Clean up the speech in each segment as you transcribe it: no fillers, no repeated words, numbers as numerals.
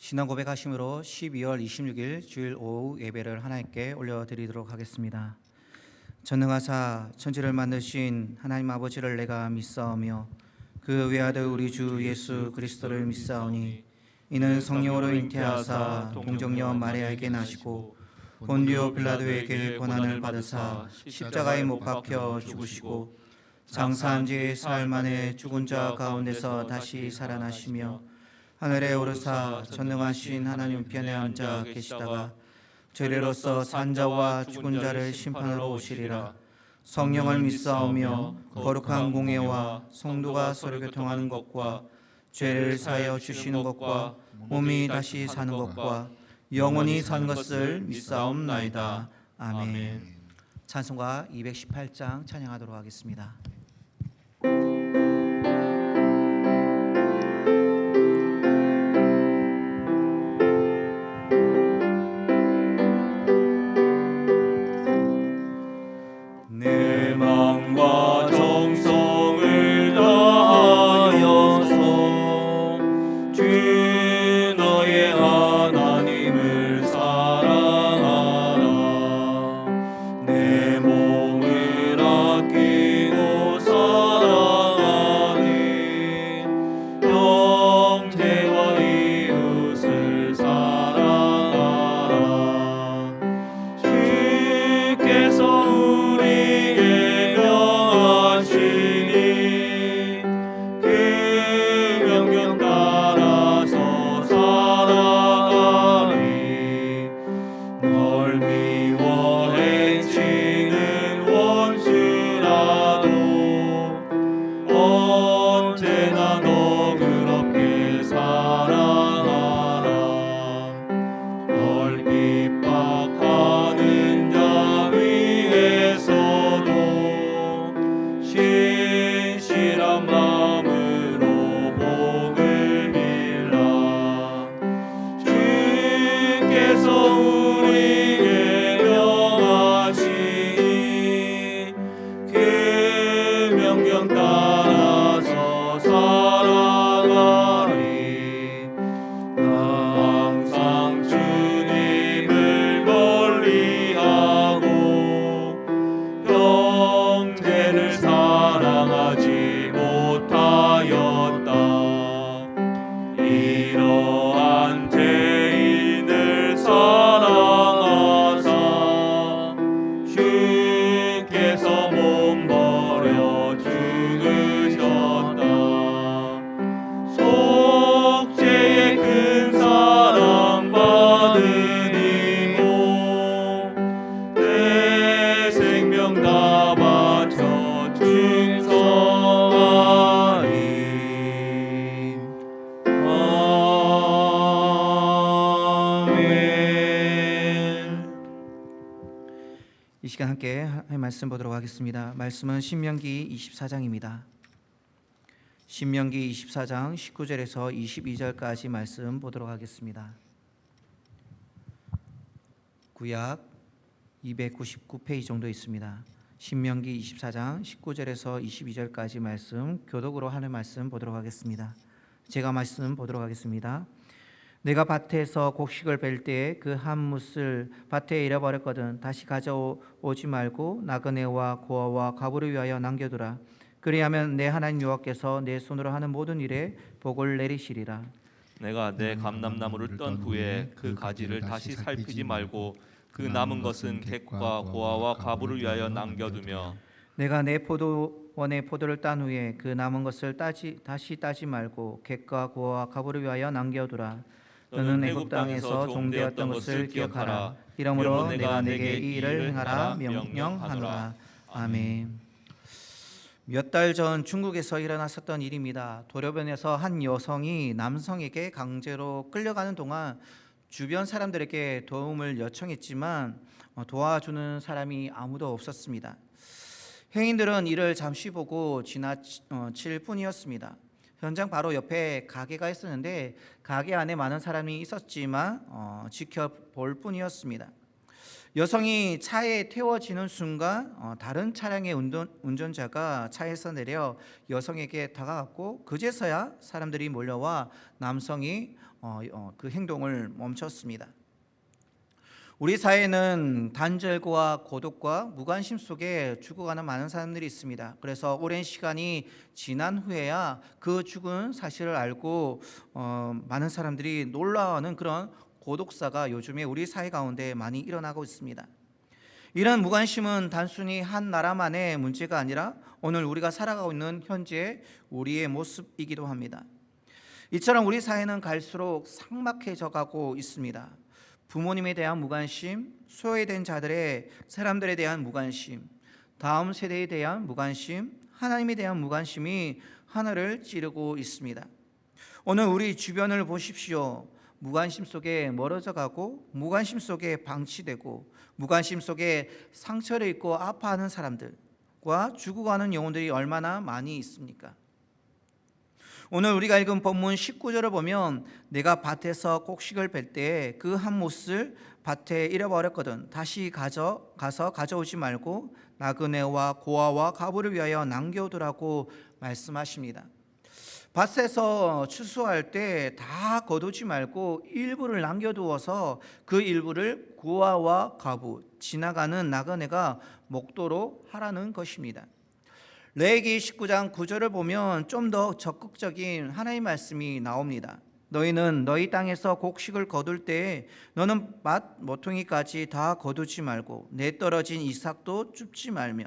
신앙 고백하심으로 12월 26일 주일 오후 예배를 하나님께 올려드리도록 하겠습니다. 전능하사 천지를 만드신 하나님 아버지를 내가 믿사오며 그 외아들 우리 주 예수 그리스도를 믿사오니 이는 성령으로 잉태하사 동정녀 마리아에게 나시고 본디오 빌라도에게 고난을 받으사 십자가에 못 박혀 죽으시고 장사한 지 사흘 만에 죽은 자 가운데서 다시 살아나시며 하늘에 오르사 전능하신 하나님 편에 앉아 계시다가 죄례로서 산 자와 죽은 자를 심판하러 오시리라. 성령을 믿사오며 거룩한 공예와 성도가 서로 교통하는 것과 죄를 사하여 주시는 것과 몸이 다시 사는 것과 영원히 사는 것을 믿사옵나이다. 아멘. 찬송가 218장 찬양하도록 하겠습니다. 내 마음과 정성을 다하여서 주 너의 하나님을 사랑하라. 내 몸을 아끼고 사랑하니 형제와 이웃을 사랑하라. 주께서 언제나 너그럽게 사랑하라. 얼핏 박하는 자 위에서도 신실한 마음으로 복을 빌라. 주께서 우리에게 명하시니 그 명령 따라서 살아가리. 나 항상 주님을 멀리하고 형제를 사랑하지 못하였다. 이러한 죄인을 사랑하사 주께서 몸 버려 죽으셨다. 속죄의 큰 사랑 받으니모 내 생명 다 바쳐 충성하리. 아멘. 이 시간 함께 할 말씀 보도록 하겠습니다. 말씀은 신명기 24장입니다. 신명기 24장 19절에서 22절까지 말씀 보도록 하겠습니다. 구약 299페이지 정도 있습니다. 신명기 24장 19절에서 22절까지 말씀 교독으로 하는 말씀 보도록 하겠습니다. 제가 말씀 보도록 하겠습니다. 내가 밭에서 곡식을 벨 때에 그 한 뭇을 밭에 잃어버렸거든 다시 가져오지 말고 나그네와 고아와 과부를 위하여 남겨두라. 그리하면 내 하나님 여호와께서 내 손으로 하는 모든 일에 복을 내리시리라. 내가 내 감람나무를 떤 후에 그 가지를 다시 살피지 말고 그 남은 것은 객과 고아와 과부를 위하여 남겨두며 내가 내 포도원의 포도를 딴 후에 그 남은 것을 다시 따지 말고 객과 고아와 과부를 위하여 남겨두라. 너는 애굽 땅에서 종되었던 것을 기억하라. 이러므로 내가 내게 이 일을 행하라 명령하노라. 아멘. 몇 달 전 중국에서 일어났었던 일입니다. 도로변에서 한 여성이 남성에게 강제로 끌려가는 동안 주변 사람들에게 도움을 요청했지만 도와주는 사람이 아무도 없었습니다. 행인들은 이를 잠시 보고 지나칠 뿐이었습니다. 현장 바로 옆에 가게가 있었는데 가게 안에 많은 사람이 있었지만 지켜볼 뿐이었습니다. 여성이 차에 태워지는 순간 다른 차량의 운전자가 차에서 내려 여성에게 다가갔고 그제서야 사람들이 몰려와 남성이 그 행동을 멈췄습니다. 우리 사회는 단절과 고독과 무관심 속에 죽어가는 많은 사람들이 있습니다. 그래서 오랜 시간이 지난 후에야 그 죽은 사실을 알고 많은 사람들이 놀라워하는 그런 고독사가 요즘에 우리 사회 가운데 많이 일어나고 있습니다. 이런 무관심은 단순히 한 나라만의 문제가 아니라 오늘 우리가 살아가고 있는 현재 우리의 모습이기도 합니다. 이처럼 우리 사회는 갈수록 삭막해져 가고 있습니다. 부모님에 대한 무관심, 소외된 사람들에 대한 무관심, 다음 세대에 대한 무관심, 하나님에 대한 무관심이 하늘을 찌르고 있습니다. 오늘 우리 주변을 보십시오. 무관심 속에 멀어져 가고 무관심 속에 방치되고 무관심 속에 상처를 입고 아파하는 사람들과 죽어가는 영혼들이 얼마나 많이 있습니까? 오늘 우리가 읽은 본문 19절을 보면 내가 밭에서 곡식을 뺄 때 그 한 못을 밭에 잃어버렸거든 다시 가서 가져오지 말고 나그네와 고아와 과부를 위하여 남겨두라고 말씀하십니다. 밭에서 추수할 때 다 거두지 말고 일부를 남겨두어서 그 일부를 고아와 과부, 지나가는 나그네가 먹도록 하라는 것입니다. 레위기 19장 9절을 보면 좀 더 적극적인 하나님의 말씀이 나옵니다. 너희는 너희 땅에서 곡식을 거둘 때에 너는 밭 모퉁이까지 다 거두지 말고 내 떨어진 이삭도 줍지 말며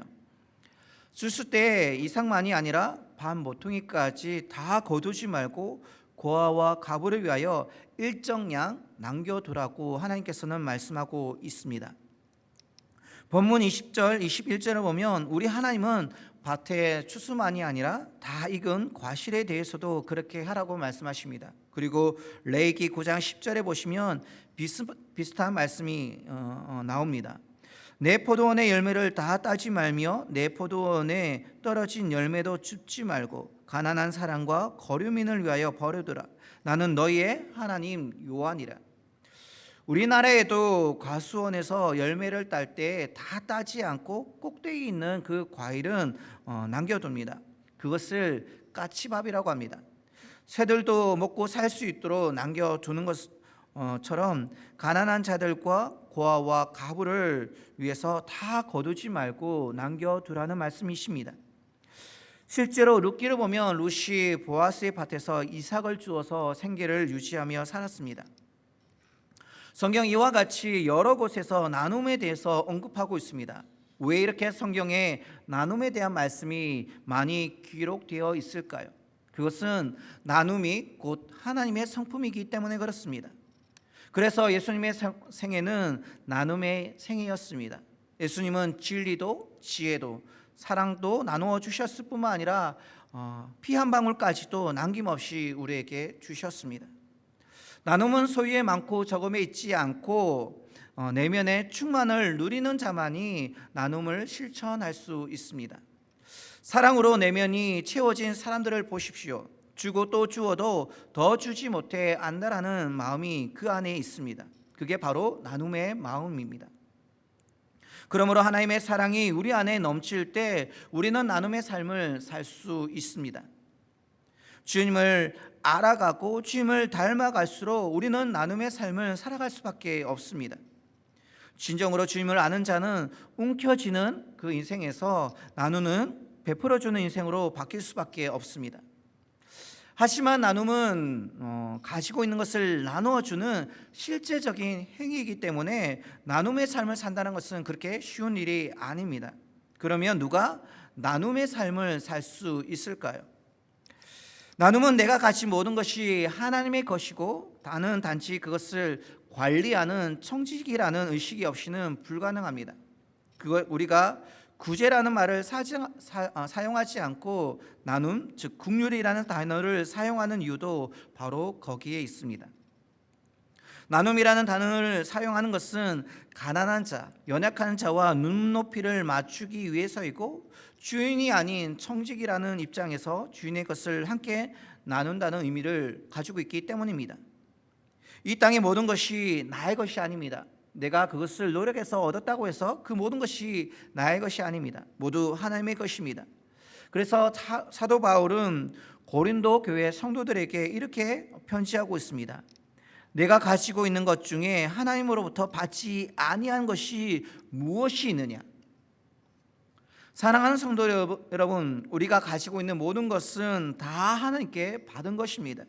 추수 때 이삭만이 아니라 반 모퉁이까지 다 거두지 말고 고아와 과부를 위하여 일정량 남겨두라고 하나님께서는 말씀하고 있습니다. 본문 20절, 21절을 보면 우리 하나님은 밭의 추수만이 아니라 다 익은 과실에 대해서도 그렇게 하라고 말씀하십니다. 그리고 레위기 9장 10절에 보시면 비슷한 말씀이 나옵니다. 내 포도원의 열매를 다 따지 말며 내 포도원에 떨어진 열매도 줍지 말고 가난한 사람과 거류민을 위하여 버려두라. 나는 너희의 하나님 여호와니라. 우리나라에도 과수원에서 열매를 딸 때 다 따지 않고 꼭대기 있는 그 과일은 남겨둡니다. 그것을 까치밥이라고 합니다. 새들도 먹고 살 수 있도록 남겨두는 것처럼 가난한 자들과 고아와 과부를 위해서 다 거두지 말고 남겨두라는 말씀이십니다. 실제로 룻기를 보면 룻이 보아스의 밭에서 이삭을 주어서 생계를 유지하며 살았습니다. 성경 이와 같이 여러 곳에서 나눔에 대해서 언급하고 있습니다. 왜 이렇게 성경에 나눔에 대한 말씀이 많이 기록되어 있을까요? 그것은 나눔이 곧 하나님의 성품이기 때문에 그렇습니다. 그래서 예수님의 생애는 나눔의 생애였습니다. 예수님은 진리도 지혜도 사랑도 나누어 주셨을 뿐만 아니라 피 한 방울까지도 남김없이 우리에게 주셨습니다. 나눔은 소유에 많고 적음에 있지 않고 내면의 충만을 누리는 자만이 나눔을 실천할 수 있습니다. 사랑으로 내면이 채워진 사람들을 보십시오. 주고 또 주어도 더 주지 못해 안다라는 마음이 그 안에 있습니다. 그게 바로 나눔의 마음입니다. 그러므로 하나님의 사랑이 우리 안에 넘칠 때 우리는 나눔의 삶을 살 수 있습니다. 주님을 알아가고 주님을 닮아갈수록 우리는 나눔의 삶을 살아갈 수밖에 없습니다. 진정으로 주님을 아는 자는 움켜쥐는 그 인생에서 나누는 베풀어주는 인생으로 바뀔 수밖에 없습니다. 하지만 나눔은 가지고 있는 것을 나누어주는 실제적인 행위이기 때문에 나눔의 삶을 산다는 것은 그렇게 쉬운 일이 아닙니다. 그러면 누가 나눔의 삶을 살 수 있을까요? 나눔은 내가 가진 모든 것이 하나님의 것이고 나는 단지 그것을 관리하는 청지기라는 의식이 없이는 불가능합니다. 우리가 구제라는 말을 사용하지 않고 나눔, 즉 국률이라는 단어를 사용하는 이유도 바로 거기에 있습니다. 나눔이라는 단어를 사용하는 것은 가난한 자, 연약한 자와 눈높이를 맞추기 위해서이고 주인이 아닌 청직이라는 입장에서 주인의 것을 함께 나눈다는 의미를 가지고 있기 때문입니다. 이 땅의 모든 것이 나의 것이 아닙니다. 내가 그것을 노력해서 얻었다고 해서 그 모든 것이 나의 것이 아닙니다. 모두 하나님의 것입니다. 그래서 사도 바울은 고린도 교회 성도들에게 이렇게 편지하고 있습니다. 내가 가지고 있는 것 중에 하나님으로부터 받지 아니한 것이 무엇이 있느냐? 사랑하는 성도 여러분, 우리가 가지고 있는 모든 것은 다 하나님께 받은 것입니다.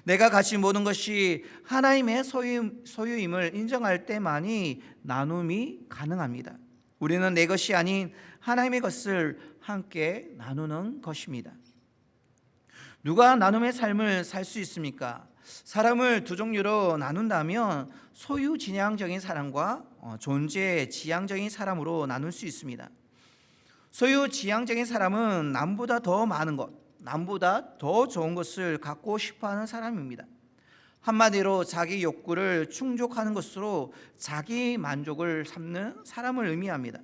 내가 가진 모든 것이 하나님의 소유임을 인정할 때만이 나눔이 가능합니다. 우리는 내 것이 아닌 하나님의 것을 함께 나누는 것입니다. 누가 나눔의 삶을 살 수 있습니까? 사람을 두 종류로 나눈다면 소유지향적인 사람과 존재 지향적인 사람으로 나눌 수 있습니다. 소유지향적인 사람은 남보다 더 많은 것, 남보다 더 좋은 것을 갖고 싶어하는 사람입니다. 한마디로 자기 욕구를 충족하는 것으로 자기 만족을 삼는 사람을 의미합니다.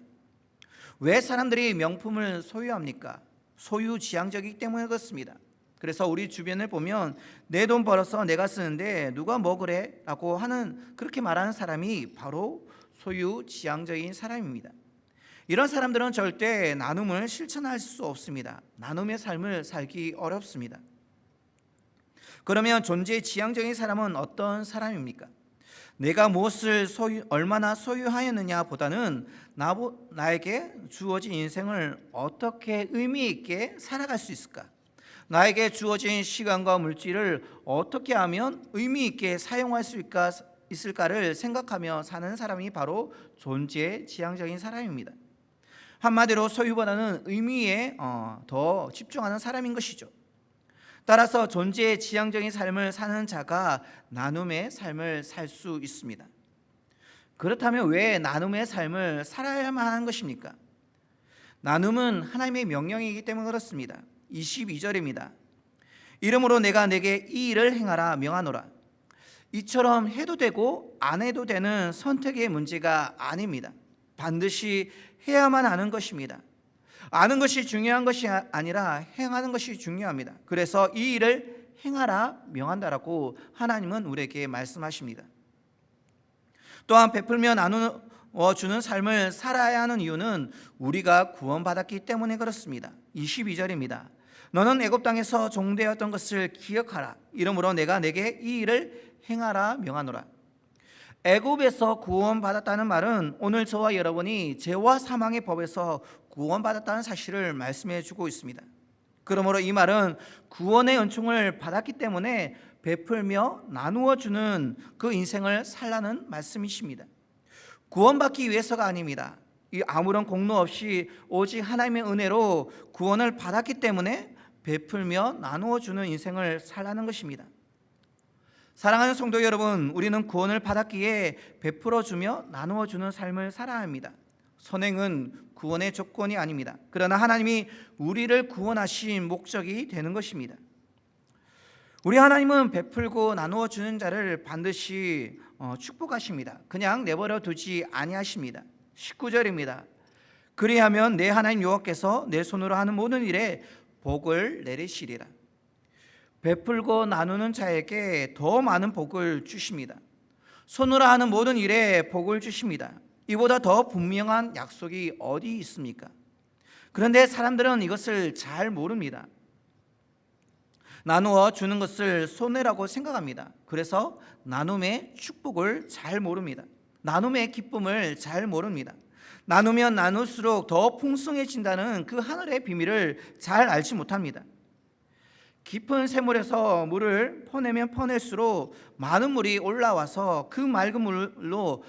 왜 사람들이 명품을 소유합니까? 소유지향적이기 때문에 그렇습니다. 그래서 우리 주변을 보면 내 돈 벌어서 내가 쓰는데 누가 뭐 그래? 라고 하는, 그렇게 말하는 사람이 바로 소유지향적인 사람입니다. 이런 사람들은 절대 나눔을 실천할 수 없습니다. 나눔의 삶을 살기 어렵습니다. 그러면 존재지향적인 사람은 어떤 사람입니까? 내가 무엇을 얼마나 소유하였느냐 보다는 나에게 주어진 인생을 어떻게 의미 있게 살아갈 수 있을까? 나에게 주어진 시간과 물질을 어떻게 하면 의미 있게 사용할 수 있을까를 생각하며 사는 사람이 바로 존재지향적인 사람입니다. 한마디로 소유보다는 의미에 더 집중하는 사람인 것이죠. 따라서 존재지향적인 삶을 사는 자가 나눔의 삶을 살 수 있습니다. 그렇다면 왜 나눔의 삶을 살아야만 하는 것입니까? 나눔은 하나님의 명령이기 때문에 그렇습니다. 22절입니다. 이러므로 내가 내게 이 일을 행하라 명하노라. 이처럼 해도 되고 안 해도 되는 선택의 문제가 아닙니다. 반드시 해야만 하는 것입니다. 아는 것이 중요한 것이 아니라 행하는 것이 중요합니다. 그래서 이 일을 행하라 명한다라고 하나님은 우리에게 말씀하십니다. 또한 베풀며 나누어 주는 삶을 살아야 하는 이유는 우리가 구원받았기 때문에 그렇습니다. 22절입니다. 너는 애굽 땅에서 종되었던 것을 기억하라. 이러므로 내가 내게 이 일을 행하라 명하노라. 애굽에서 구원받았다는 말은 오늘 저와 여러분이 죄와 사망의 법에서 구원받았다는 사실을 말씀해 주고 있습니다. 그러므로 이 말은 구원의 은총을 받았기 때문에 베풀며 나누어 주는 그 인생을 살라는 말씀이십니다. 구원받기 위해서가 아닙니다. 이 아무런 공로 없이 오직 하나님의 은혜로 구원을 받았기 때문에 베풀며 나누어 주는 인생을 살라는 것입니다. 사랑하는 성도 여러분, 우리는 구원을 받았기에 베풀어 주며 나누어 주는 삶을 살아야 합니다. 선행은 구원의 조건이 아닙니다. 그러나 하나님이 우리를 구원하신 목적이 되는 것입니다. 우리 하나님은 베풀고 나누어 주는 자를 반드시 축복하십니다. 그냥 내버려 두지 아니하십니다. 19절입니다. 그리하면 내 하나님 여호와께서 내 손으로 하는 모든 일에 복을 내리시리라. 베풀고 나누는 자에게 더 많은 복을 주십니다. 손으로 하는 모든 일에 복을 주십니다. 이보다 더 분명한 약속이 어디 있습니까? 그런데 사람들은 이것을 잘 모릅니다. 나누어 주는 것을 손해라고 생각합니다. 그래서 나눔의 축복을 잘 모릅니다. 나눔의 기쁨을 잘 모릅니다. 나누면 나눌수록 더 풍성해진다는 그 하늘의 비밀을 잘 알지 못합니다. 깊은 샘물에서 물을 퍼내면 퍼낼수록 많은 물이 올라와서 그 맑은 물로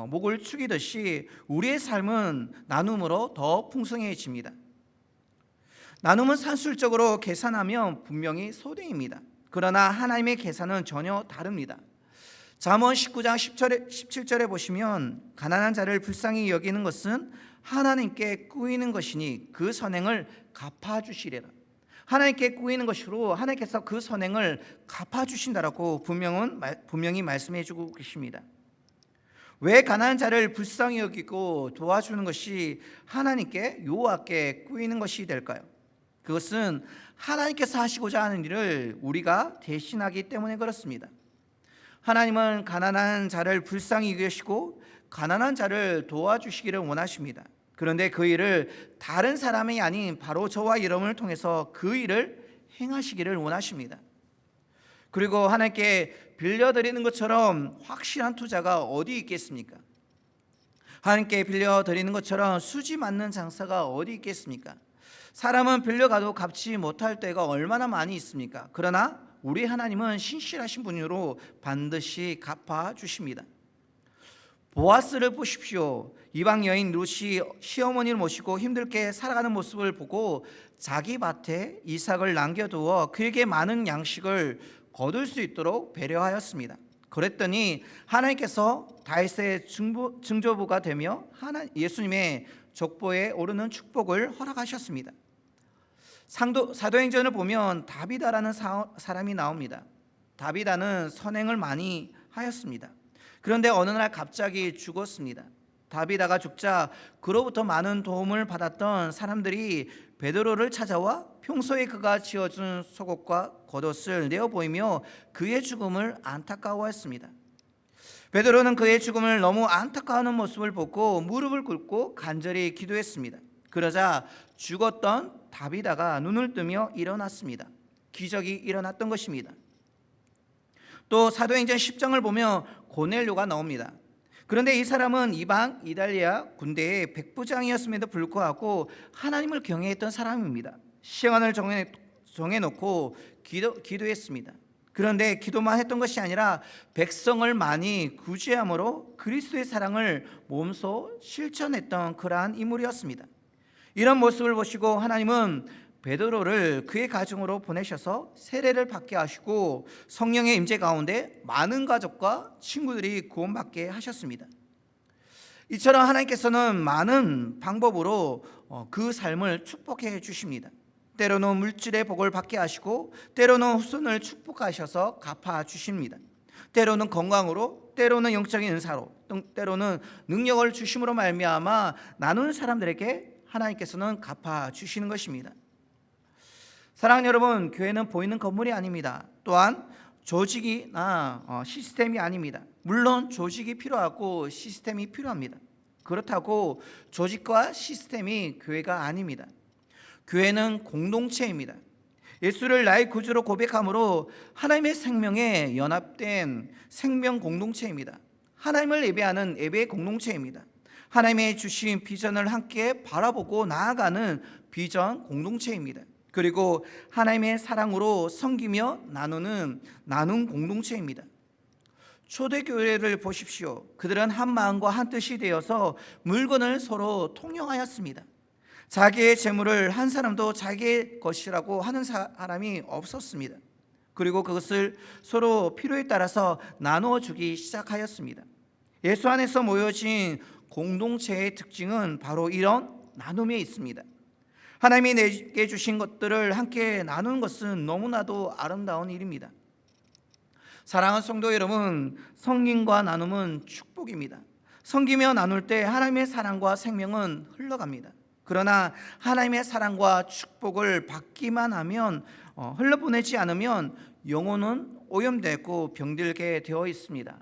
목을 축이듯이 우리의 삶은 나눔으로 더 풍성해집니다. 나눔은 산술적으로 계산하면 분명히 소득입니다. 그러나 하나님의 계산은 전혀 다릅니다. 잠언 19장 17절에 보시면 가난한 자를 불쌍히 여기는 것은 하나님께 꾸이는 것이니 그 선행을 갚아주시리라. 하나님께 꾸이는 것으로 하나님께서 그 선행을 갚아주신다라고 분명히 말씀해 주고 계십니다. 왜 가난한 자를 불쌍히 여기고 도와주는 것이 하나님께 여호와께 꾸이는 것이 될까요? 그것은 하나님께서 하시고자 하는 일을 우리가 대신하기 때문에 그렇습니다. 하나님은 가난한 자를 불쌍히 여기시고 가난한 자를 도와주시기를 원하십니다. 그런데 그 일을 다른 사람이 아닌 바로 저와 여러분을 통해서 그 일을 행하시기를 원하십니다. 그리고 하나님께 빌려드리는 것처럼 확실한 투자가 어디 있겠습니까? 하나님께 빌려드리는 것처럼 수지 맞는 장사가 어디 있겠습니까? 사람은 빌려가도 갚지 못할 때가 얼마나 많이 있습니까? 그러나 우리 하나님은 신실하신 분으로 반드시 갚아주십니다. 보아스를 보십시오. 이방 여인 룻이 시어머니를 모시고 힘들게 살아가는 모습을 보고 자기 밭에 이삭을 남겨두어 그에게 많은 양식을 거둘 수 있도록 배려하였습니다. 그랬더니 하나님께서 다윗의 증조부가 되며 예수님의 족보에 오르는 축복을 허락하셨습니다. 사도행전을 보면 다비다라는 사람이 나옵니다. 다비다는 선행을 많이 하였습니다. 그런데 어느 날 갑자기 죽었습니다. 다비다가 죽자 그로부터 많은 도움을 받았던 사람들이 베드로를 찾아와 평소에 그가 지어준 속옷과 겉옷을 내어 보이며 그의 죽음을 안타까워했습니다. 베드로는 그의 죽음을 너무 안타까워하는 모습을 보고 무릎을 꿇고 간절히 기도했습니다. 그러자 죽었던 다비다가 눈을 뜨며 일어났습니다. 기적이 일어났던 것입니다. 또 사도행전 10장을 보면 고넬료가 나옵니다. 그런데 이 사람은 이방 이달리아 군대의 백부장이었음에도 불구하고 하나님을 경외했던 사람입니다. 시간을 정해놓고 기도했습니다. 그런데 기도만 했던 것이 아니라 백성을 많이 구제함으로 그리스도의 사랑을 몸소 실천했던 그러한 인물이었습니다. 이런 모습을 보시고 하나님은 베드로를 그의 가정으로 보내셔서 세례를 받게 하시고 성령의 임재 가운데 많은 가족과 친구들이 구원받게 하셨습니다. 이처럼 하나님께서는 많은 방법으로 그 삶을 축복해 주십니다. 때로는 물질의 복을 받게 하시고 때로는 후손을 축복하셔서 갚아 주십니다. 때로는 건강으로, 때로는 영적인 은사로, 때로는 능력을 주심으로 말미암아 나누는 사람들에게 하나님께서는 갚아 주시는 것입니다. 사랑하는 여러분, 교회는 보이는 건물이 아닙니다. 또한 조직이나 시스템이 아닙니다. 물론 조직이 필요하고 시스템이 필요합니다. 그렇다고 조직과 시스템이 교회가 아닙니다. 교회는 공동체입니다. 예수를 나의 구주로 고백함으로 하나님의 생명에 연합된 생명 공동체입니다. 하나님을 예배하는 예배의 공동체입니다. 하나님의 주신 비전을 함께 바라보고 나아가는 비전 공동체입니다. 그리고 하나님의 사랑으로 섬기며 나누는 나눔 공동체입니다. 초대교회를 보십시오. 그들은 한 마음과 한 뜻이 되어서 물건을 서로 통용하였습니다. 자기의 재물을 한 사람도 자기의 것이라고 하는 사람이 없었습니다. 그리고 그것을 서로 필요에 따라서 나누어 주기 시작하였습니다. 예수 안에서 모여진 공동체의 특징은 바로 이런 나눔에 있습니다. 하나님이 내게 주신 것들을 함께 나누는 것은 너무나도 아름다운 일입니다. 사랑하는 성도 여러분, 섬김과 나눔은 축복입니다. 섬기며 나눌 때 하나님의 사랑과 생명은 흘러갑니다. 그러나 하나님의 사랑과 축복을 받기만 하면 흘러보내지 않으면 영혼은 오염되고 병들게 되어 있습니다.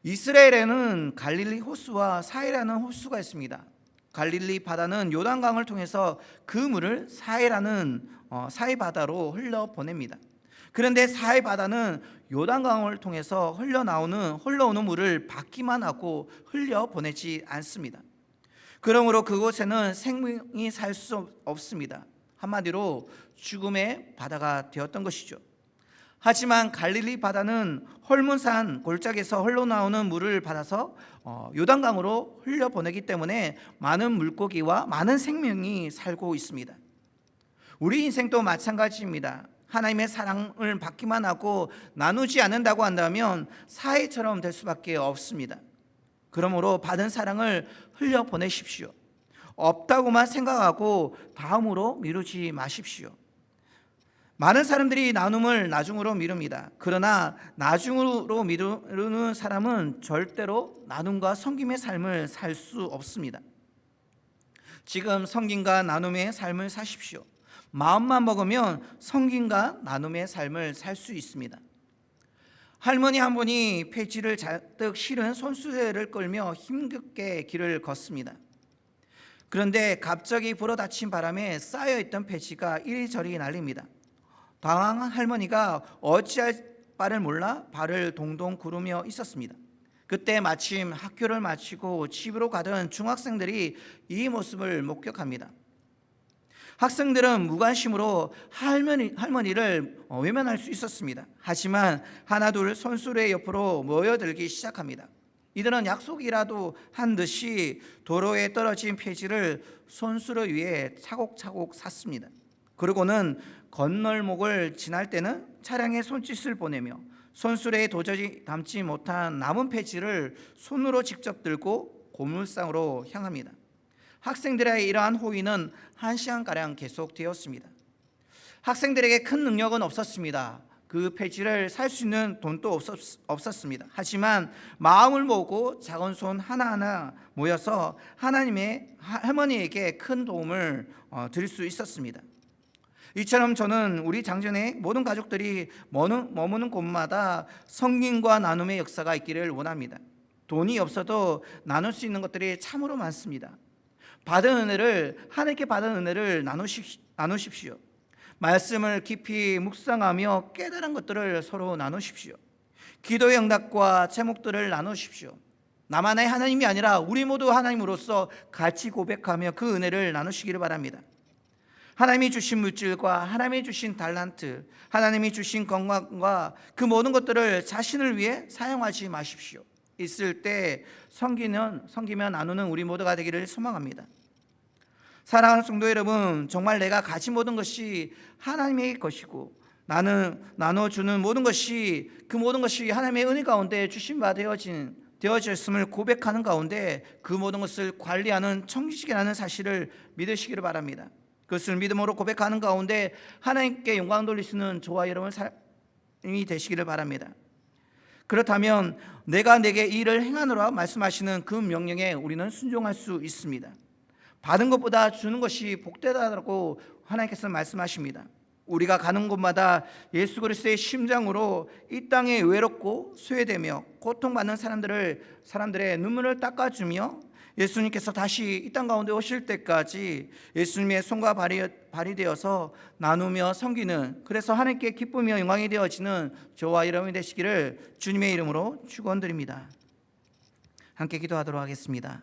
이스라엘에는 갈릴리 호수와 사해라는 호수가 있습니다. 갈릴리 바다는 요단강을 통해서 그 물을 사해라는 사해 바다로 흘러보냅니다. 그런데 사해 바다는 요단강을 통해서 흘러오는 물을 받기만 하고 흘려보내지 않습니다. 그러므로 그곳에는 생명이 살 수 없습니다. 한마디로 죽음의 바다가 되었던 것이죠. 하지만 갈릴리 바다는 헐문산 골짜기에서 흘러나오는 물을 받아서 요단강으로 흘려보내기 때문에 많은 물고기와 많은 생명이 살고 있습니다. 우리 인생도 마찬가지입니다. 하나님의 사랑을 받기만 하고 나누지 않는다고 한다면 사해처럼 될 수밖에 없습니다. 그러므로 받은 사랑을 흘려보내십시오. 없다고만 생각하고 다음으로 미루지 마십시오. 많은 사람들이 나눔을 나중으로 미룹니다. 그러나 나중으로 미루는 사람은 절대로 나눔과 섬김의 삶을 살 수 없습니다. 지금 섬김과 나눔의 삶을 사십시오. 마음만 먹으면 섬김과 나눔의 삶을 살 수 있습니다. 할머니 한 분이 폐지를 잔뜩 실은 손수레를 끌며 힘겹게 길을 걷습니다. 그런데 갑자기 불어닥친 바람에 쌓여있던 폐지가 이리저리 날립니다. 당황한 할머니가 어찌할 바를 몰라 발을 동동 구르며 있었습니다. 그때 마침 학교를 마치고 집으로 가던 중학생들이 이 모습을 목격합니다. 학생들은 무관심으로 할머니를 외면할 수 있었습니다. 하지만 하나둘 손수레 옆으로 모여들기 시작합니다. 이들은 약속이라도 한 듯이 도로에 떨어진 폐지를 손수레 위에 차곡차곡 쌌습니다. 그러고는 건널목을 지날 때는 차량에 손짓을 보내며 손수레에 도저히 담지 못한 남은 폐지를 손으로 직접 들고 고물상으로 향합니다. 학생들의 이러한 호의는 1시간가량 계속되었습니다. 학생들에게 큰 능력은 없었습니다. 그 폐지를 살 수 있는 돈도 없었습니다. 하지만 마음을 모으고 작은 손 하나하나 모여서 하나님의 할머니에게 큰 도움을 드릴 수 있었습니다. 이처럼 저는 우리 장전의 모든 가족들이 머무는 곳마다 성김과 나눔의 역사가 있기를 원합니다. 돈이 없어도 나눌 수 있는 것들이 참으로 많습니다. 하나님께 받은 은혜를 나누십시오. 말씀을 깊이 묵상하며 깨달은 것들을 서로 나누십시오. 기도의 응답과 제목들을 나누십시오. 나만의 하나님이 아니라 우리 모두 하나님으로서 같이 고백하며 그 은혜를 나누시기를 바랍니다. 하나님이 주신 물질과 하나님이 주신 달란트, 하나님이 주신 건강과 그 모든 것들을 자신을 위해 사용하지 마십시오. 있을 때 섬기며 나누는 우리 모두가 되기를 소망합니다. 사랑하는 성도 여러분, 정말 내가 가진 모든 것이 하나님의 것이고 나는 나눠주는 모든 것이 그 모든 것이 하나님의 은혜 가운데 주신 바 되어졌음을 고백하는 가운데 그 모든 것을 관리하는 청지기라는 사실을 믿으시기를 바랍니다. 그것을 믿음으로 고백하는 가운데 하나님께 영광 돌리시는 저와 여러분 삶이 되시기를 바랍니다. 그렇다면 내가 내게 이 일을 행하노라 말씀하시는 그 명령에 우리는 순종할 수 있습니다. 받은 것보다 주는 것이 복되다라고 하나님께서 말씀하십니다. 우리가 가는 곳마다 예수 그리스도의 심장으로 이 땅에 외롭고 소외되며 고통받는 사람들의 눈물을 닦아주며 예수님께서 다시 이 땅 가운데 오실 때까지 예수님의 손과 발이 되어서 나누며 섬기는, 그래서 하나님께 기쁨이며 영광이 되어지는 저와 여러분이 되시기를 주님의 이름으로 축원드립니다. 함께 기도하도록 하겠습니다.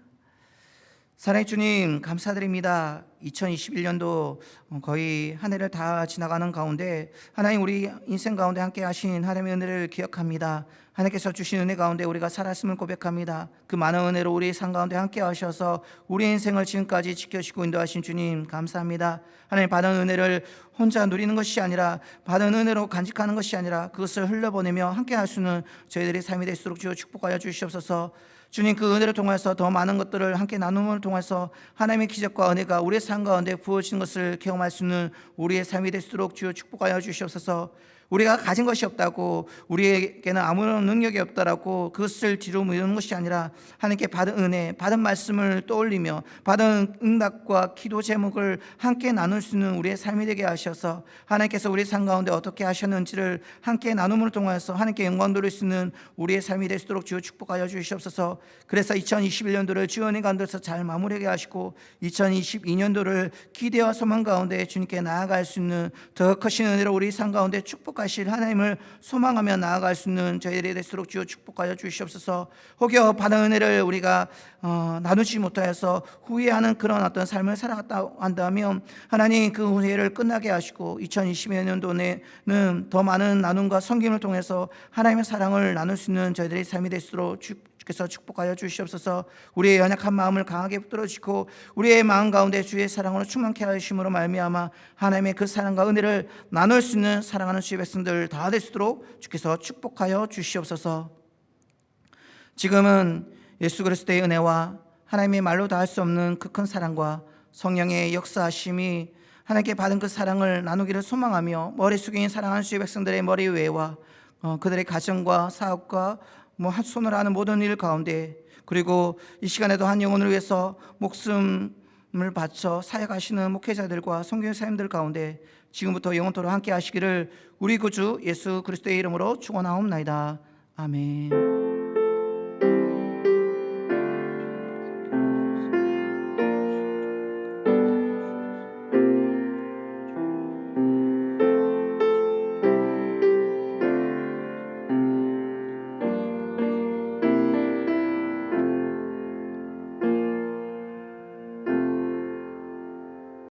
사랑의 주님, 감사드립니다. 2021년도 거의 한 해를 다 지나가는 가운데 하나님, 우리 인생 가운데 함께 하신 하나님의 은혜를 기억합니다. 하나님께서 주신 은혜 가운데 우리가 살았음을 고백합니다. 그 많은 은혜로 우리 삶 가운데 함께 하셔서 우리 인생을 지금까지 지켜주시고 인도하신 주님 감사합니다. 하나님, 받은 은혜를 혼자 누리는 것이 아니라 받은 은혜로 간직하는 것이 아니라 그것을 흘려보내며 함께 할 수 있는 저희들의 삶이 될수록 주여 축복하여 주시옵소서. 주님, 그 은혜를 통해서 더 많은 것들을 함께 나눔을 통해서 하나님의 기적과 은혜가 우리의 삶 가운데 부어지는 것을 경험할 수 있는 우리의 삶이 될수록 주여 축복하여 주시옵소서. 우리가 가진 것이 없다고, 우리에게는 아무런 능력이 없다라고 그것을 뒤로 미루는 것이 아니라 하나님께 받은 은혜, 받은 말씀을 떠올리며 받은 응답과 기도 제목을 함께 나눌 수 있는 우리의 삶이 되게 하셔서 하나님께서 우리 삶 가운데 어떻게 하셨는지를 함께 나눔을 통해서 하나님께 영광 돌릴 수 있는 우리의 삶이 될 수 있도록 주여 축복하여 주시옵소서. 그래서 2021년도를 주의 은혜 가운데서 잘 마무리하게 하시고 2022년도를 기대와 소망 가운데 주님께 나아갈 수 있는 더 크신 은혜로 우리 삶 가운데 축복하실 하나님을 소망하며 나아갈 수 있는 저희들이 될수록 주여 축복하여 주시옵소서. 혹여 받은 은혜를 우리가 나누지 못하여서 후회하는 그런 어떤 삶을 살아갔다 한다면 하나님, 그 후회를 끝나게 하시고 2022년도에는 더 많은 나눔과 섬김을 통해서 하나님의 사랑을 나눌 수 있는 저희들의 삶이 될수록 주께서 축복하여 주시옵소서. 우리의 연약한 마음을 강하게 붙들어주시고 우리의 마음 가운데 주의 사랑으로 충만케 하심으로 말미암아 하나님의 그 사랑과 은혜를 나눌 수 있는 사랑하는 주의 백성들 다 될 수 있도록 주께서 축복하여 주시옵소서. 지금은 예수 그리스도의 은혜와 하나님의 말로 다 할 수 없는 그 큰 사랑과 성령의 역사하심이 하나님께 받은 그 사랑을 나누기를 소망하며 머리 숙인 사랑하는 주의 백성들의 머리 위에와 그들의 가정과 사업과 한 손으로 하는 모든 일 가운데, 그리고 이 시간에도 한 영혼을 위해서 목숨을 바쳐 사역하시는 목회자들과 선교사님들 가운데 지금부터 영원토록 함께 하시기를 우리 구주 예수 그리스도의 이름으로 축원하옵나이다. 아멘.